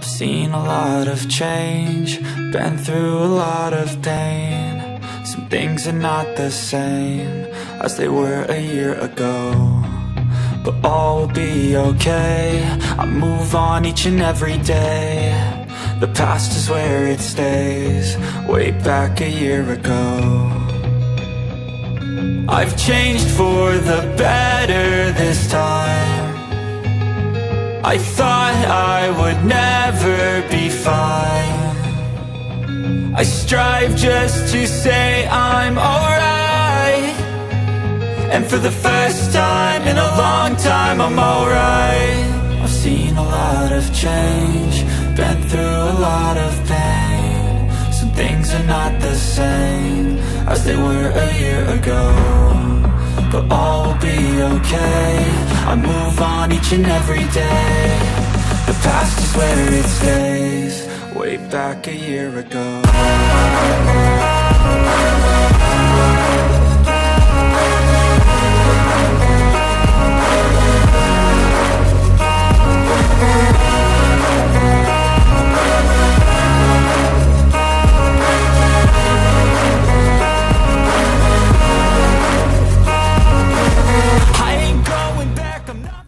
I've seen a lot of change, been through a lot of pain. Some things are not the same as they were a year ago, but all will be okay. I move on each and every day. The past is where it stays, way back a year ago. I've changed for the better this time. I thought I would never be fine. I strive just to say I'm alright, and for the first time in a long time I'm alright. I've seen a lot of change, been through a lot of pain. Some things are not the same as they were a year ago, but all will be okay. I move on each and every day. The past is where it stays, way back a year ago.